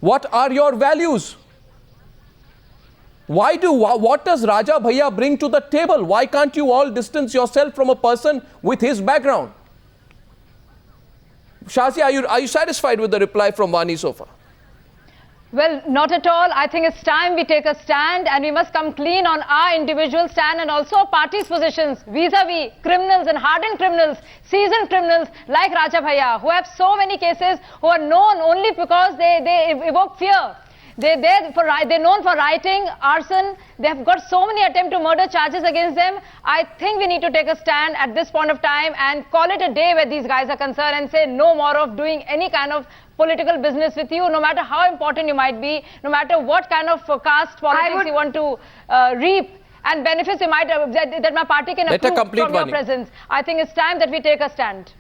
What are your values? What does Raja Bhaiya bring to the table? Why can't you all distance yourself from a person with his background? Shazia, are you satisfied with the reply from Vani so far? Well, not at all. I think it's time we take a stand, and we must come clean on our individual stand and also party's positions vis-a-vis criminals and hardened criminals, seasoned criminals like Raja Bhaiya, who have so many cases, who are known only because they evoke fear. They're known for rioting, arson. They've got so many attempt to murder charges against them. I think we need to take a stand at this point of time and call it a day where these guys are concerned and say no more of doing any kind of political business with you, no matter how important you might be, no matter what kind of caste politics you want to reap and benefits you might that my party can accrue from your presence. I think it's time that we take a stand.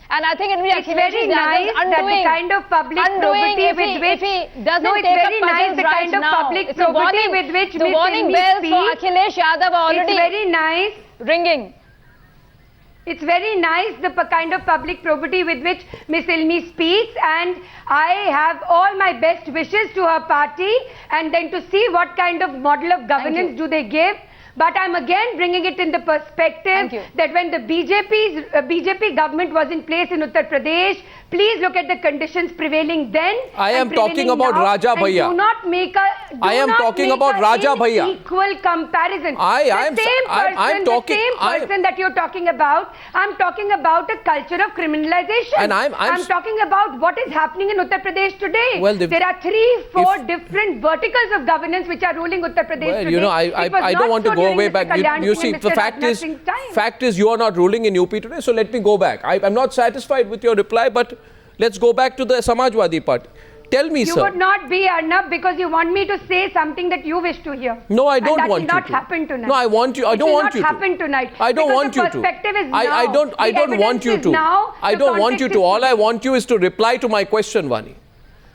And I think it's very nice that the kind of public probity with which it's very nice the kind of public probity with which the warning bells for Akhilesh Yadav are already very nice ringing. It's very nice the kind of public probity with which Miss Ilmi speaks, and I have all my best wishes to her party, and then to see what kind of model of governance do they give. But I'm again bringing it in the perspective that when the BJP government was in place in Uttar Pradesh, please look at the conditions prevailing then. I am talking about Raja Bhaiya. Do not make Raja Bhaiya. Equal comparison. I'm person that you're talking about, I'm talking about a culture of criminalization. And I'm talking about what is happening in Uttar Pradesh today. Well, there are 3-4 different verticals of governance which are ruling Uttar Pradesh today. You know, I don't want to go way back. You see, the fact is you are not ruling in UP today, so let me go back. I'm not satisfied with your reply, but let's go back to the Samajwadi Party. Tell me, sir. You would not be, Arnab, because you want me to say something that you wish to hear. No, I don't want you to. That will not happen tonight. No, I want you. I don't want you to. It will not happen tonight. I don't want you to. Perspective is now. I don't want you to. I don't want you to. All I want you is to reply to my question, Vani.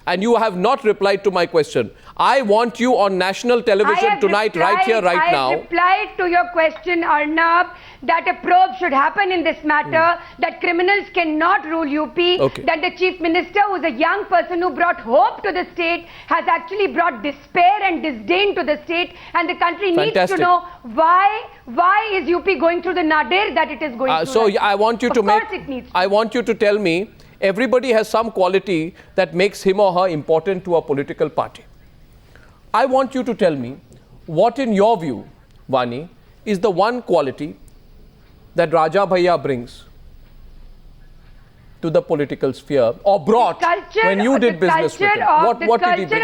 And you have not replied to my question. I want you on national television tonight, right here, right now. I have replied to your question, Arnab, that a probe should happen in this matter, that criminals cannot rule UP, that the Chief Minister, who is a young person who brought hope to the state, has actually brought despair and disdain to the state, and the country needs to know why is UP going through the nadir that it is going through. So I want you I want you to tell me, everybody has some quality that makes him or her important to a political party. I want you to tell me what, in your view, Vani, is the one quality that Raja Bhaiya brings to the political sphere or brought when you did business with him. What did he bring?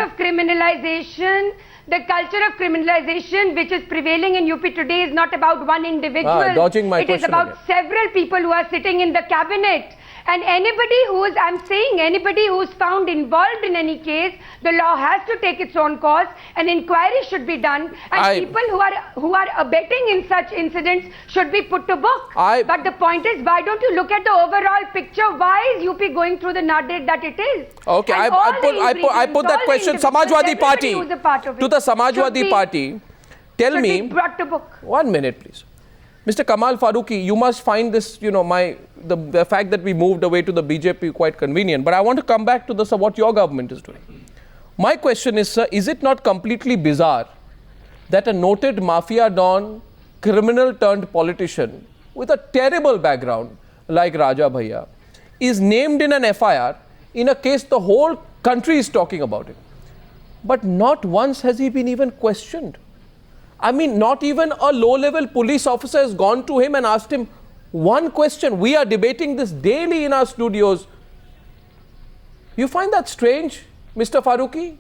The culture of criminalization which is prevailing in UP today is not about one individual. Dodging my question it is about several people who are sitting in the cabinet. And anybody who is found involved in any case, the law has to take its own course. An inquiry should be done, and people who are abetting in such incidents should be put to book. But the point is, why don't you look at the overall picture? Why is UP going through the nadir that it is? Okay, I put that question Samajwadi Party to the Samajwadi Party. Tell me, brought to book. 1 minute, please. Mr. Kamal Farooqi, you must find this, you know, the fact that we moved away to the BJP quite convenient. But I want to come back to this, what your government is doing. My question is, sir, is it not completely bizarre that a noted mafia don, criminal turned politician with a terrible background like Raja Bhaiya is named in an FIR in a case the whole country is talking about him? But not once has he been even questioned. I mean, not even a low-level police officer has gone to him and asked him one question. We are debating this daily in our studios. You find that strange, Mr. Farooqi?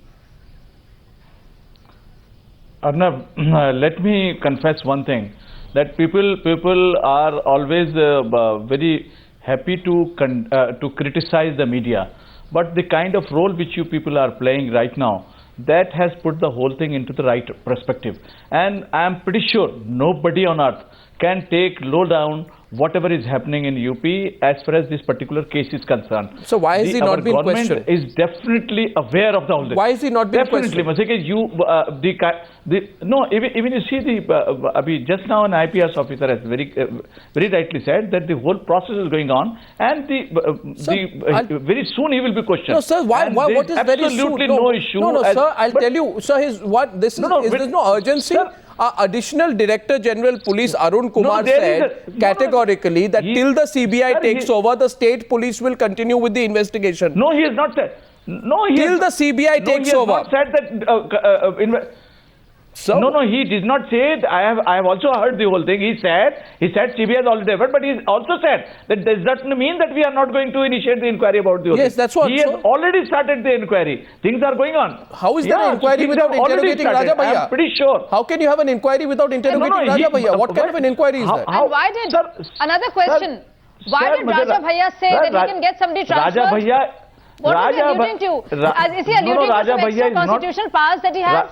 Arnab, let me confess one thing, that people are always very happy to criticize the media. But the kind of role which you people are playing right now, that has put the whole thing into the right perspective. And I am pretty sure nobody on earth can take low down whatever is happening in UP as far as this particular case is concerned. So why has he not been questioned? Our government is definitely aware of the whole thing. Why is he not been questioned? Definitely. Even you see just now an IPS officer has very rightly said that the whole process is going on, and very soon he will be questioned. No, sir. Why? What is very soon? Absolutely no issue. No, sir. I'll tell you, sir. There's no urgency. Sir, Additional Director General Police Arun Kumar said categorically that till the CBI takes over, the state police will continue with the investigation. No, he has not said. Till the CBI takes over. He has not said that. No, he did not say it. I have also heard the whole thing. He said CBI has already deferred, but he also said that does not mean that we are not going to initiate the inquiry about the whole Yes, thing. that's what. He has already started the inquiry. Things are going on. How is there an inquiry without interrogating Raja Bhaiya? I'm pretty sure. How can you have an inquiry without interrogating Raja Bhaiya? What kind of an inquiry is that? And why did, another question, why did Raja Bhaiya say that he can get somebody transferred? Raja Bhaiya. What is he alluding to? Is he alluding to some extra constitutional powers that he has?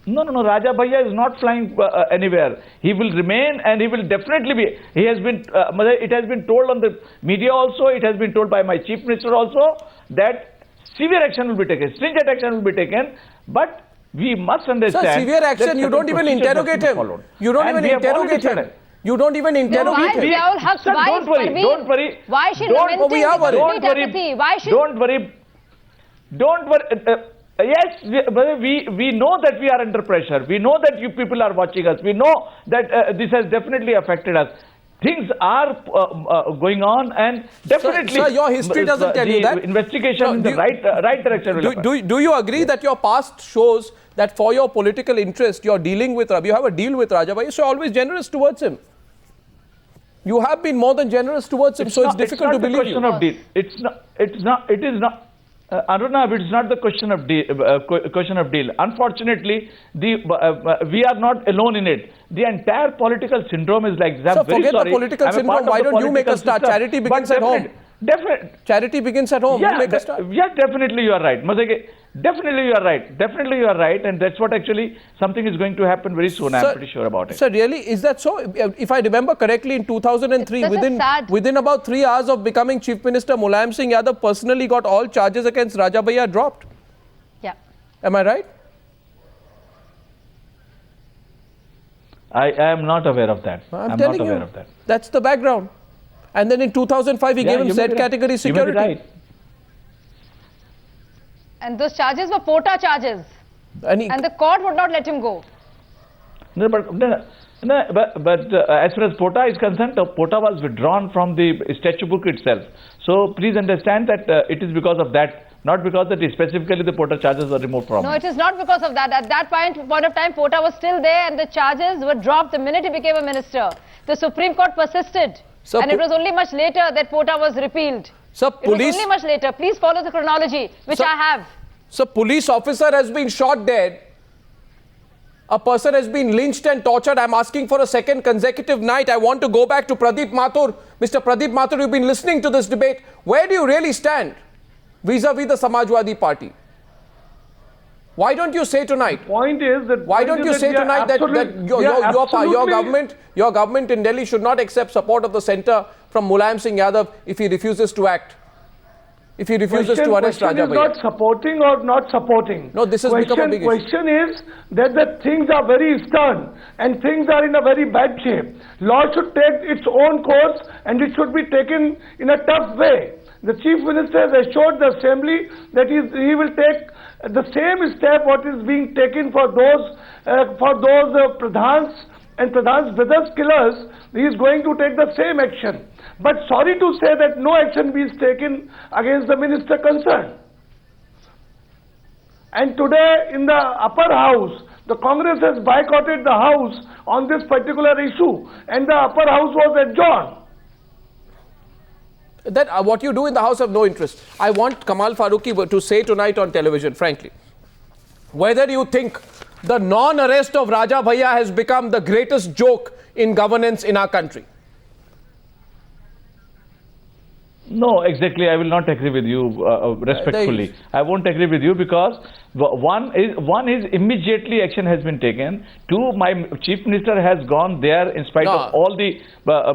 No. Raja Bhaiya is not flying anywhere. He will remain, and he will definitely be. He has been. It has been told on the media also. It has been told by my Chief Minister also that severe action will be taken, stringent action will be taken. But we must understand. Sir, severe action. You don't even interrogate him. You don't even interrogate him. You don't even interrogate him. Sir, don't worry. Why is she lamenting Don't apathy? Why is she? Don't worry. Yes, we know that we are under pressure. We know that you people are watching us. We know that this has definitely affected us. Things are going on, and definitely. Sir, your history doesn't tell you that. Investigation in the right direction. Do you agree that your past shows that for your political interest, you're dealing with you have a deal with Raja Bhaiya, so you're always generous towards him? You have been more than generous towards him, so it's difficult to believe you. It's not. Arunabh, it's not the question of deal. Unfortunately, we are not alone in it. The entire political syndrome is like that. So forget the political syndrome. Why don't you make a start? Charity begins at home. Charity begins at home. Yeah, you make a start. Yeah, definitely you are right. Definitely you are right. Definitely you are right. And that's what actually something is going to happen very soon. I'm pretty sure about it. Sir, really? Is that so? If I remember correctly, in 2003, within about 3 hours of becoming Chief Minister, Mulayam Singh Yadav personally got all charges against Raja Bhaiya dropped. Yeah. Am I right? I am not aware of that. I'm not aware of that. That's the background. And then in 2005, he gave him Z category security. You may be right. And those charges were Pota charges. And the court would not let him go. No, but as far as Pota is concerned, Pota was withdrawn from the statute book itself. So please understand that it is because of that, not because that specifically the Pota charges were removed from. No, it is not because of that. At that point of time, Pota was still there, and the charges were dropped the minute he became a minister. The Supreme Court persisted. So and it was only much later that Pota was repealed. So it was only much later. Please follow the chronology, which I have. So police officer has been shot dead. A person has been lynched and tortured. I'm asking for a second consecutive night. I want to go back to Pradeep Mathur. Mr. Pradeep Mathur, you've been listening to this debate. Where do you really stand vis-a-vis the Samajwadi Party? Why don't you say tonight? Point is that why don't you say tonight that your government in Delhi should not accept support of the centre from Mulayam Singh Yadav if he refuses to act? If he refuses to arrest Raja Bhaiya? Not supporting or not supporting. No, this has become a big issue. Question is that the things are very stern and things are in a very bad shape. Law should take its own course and it should be taken in a tough way. The Chief Minister has assured the Assembly that he will take the same step what is being taken for those Pradhans and Pradhan's brothers killers. He is going to take the same action. But sorry to say that no action is taken against the minister concerned. And today in the upper house, the Congress has boycotted the house on this particular issue and the upper house was adjourned. That what you do in the House have no interest. I want Kamal Farooqui to say tonight on television, frankly, whether you think the non-arrest of Raja Bhaiya has become the greatest joke in governance in our country. No, exactly. I will not agree with you respectfully. I won't agree with you because one is immediately action has been taken. Two, my chief minister has gone there in spite of all the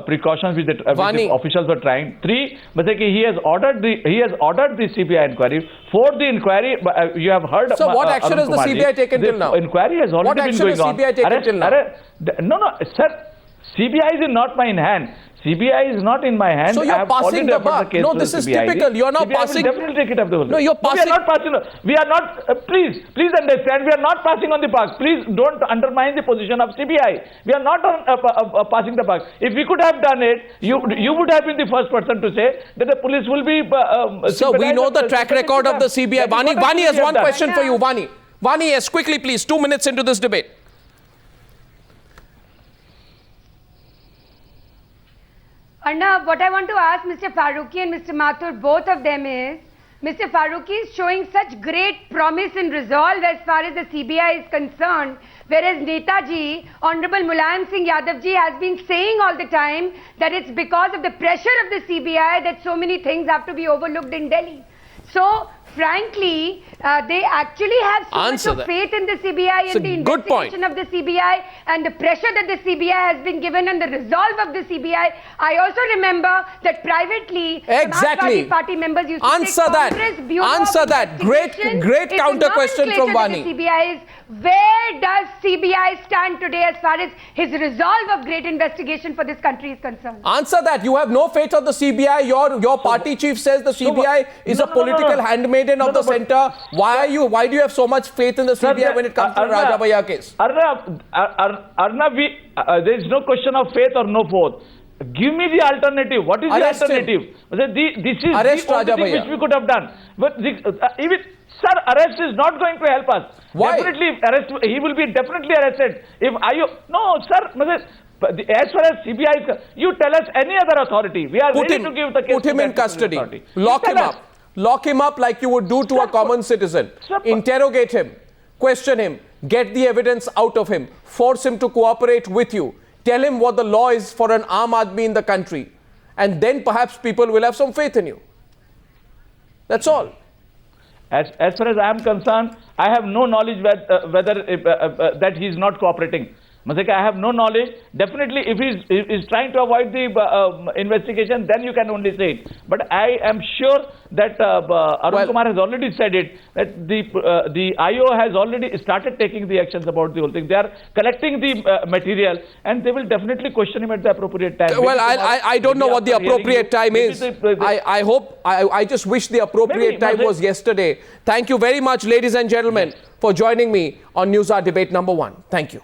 precautions which the officials were trying. Three, he has ordered the CBI inquiry. For the inquiry, you have heard. So what action has the CBI taken till now? Inquiry has already been going on. What action has CBI taken till now? No, sir. CBI is not my in hand. CBI is not in my hand. So you're passing the buck. No, this is typical. You're not passing. Will definitely take it up the whole. No, you're passing. We are not passing. We are not. Please understand. We are not passing on the buck. Please don't undermine the position of CBI. We are not passing the buck. If we could have done it, you would have been the first person to say that the police will be. So we know the track record of the CBI. Vani has one question for you. Vani, yes, quickly, please. 2 minutes into this debate. Arnab, what I want to ask Mr. Farooqi and Mr. Mathur, both of them is, Mr. Farooqi is showing such great promise and resolve as far as the CBI is concerned, whereas Netaji, Honorable Mulayam Singh Yadav ji has been saying all the time that it's because of the pressure of the CBI that so many things have to be overlooked in Delhi. So, frankly, they actually have so much of faith in the CBI and the investigation of the CBI and the pressure that the CBI has been given and the resolve of the CBI. I also remember that privately, exactly, party members used to answer that. Answer that. Great counter question from Vani. CBI is, where does CBI stand today as far as his resolve of great investigation for this country is concerned? Answer that. You have no faith of the CBI. Your party chief says the CBI is a political handmaiden of the centre. Why do you have so much faith in the CBI when it comes to the Raja Bhaiya case? Arnab, there is no question of faith or no faith. Give me the alternative. What is the alternative? This is arrest the only thing which we could have done. But even sir, arrest is not going to help us. Why? Definitely arrest. He will be definitely arrested. No, sir. As far as CBI is, you tell us any other authority. We are ready to give the case. Put him in custody. Lock him up. Lock him up like you would do to a common citizen. Interrogate him. Question him. Get the evidence out of him. Force him to cooperate with you. Tell him what the law is for an Aam Aadmi in the country. And then perhaps people will have some faith in you. That's all. As far as I am concerned, I have no knowledge whether that he is not cooperating. I have no knowledge. Definitely, if he is trying to avoid the investigation, then you can only say it. But I am sure that Arun Kumar has already said it, that the IO has already started taking the actions about the whole thing. They are collecting the material, and they will definitely question him at the appropriate time. Well, I don't know what the appropriate time is. I just wish the appropriate time was yesterday. Thank you very much, ladies and gentlemen, for joining me on NewsHour Debate #1. Thank you.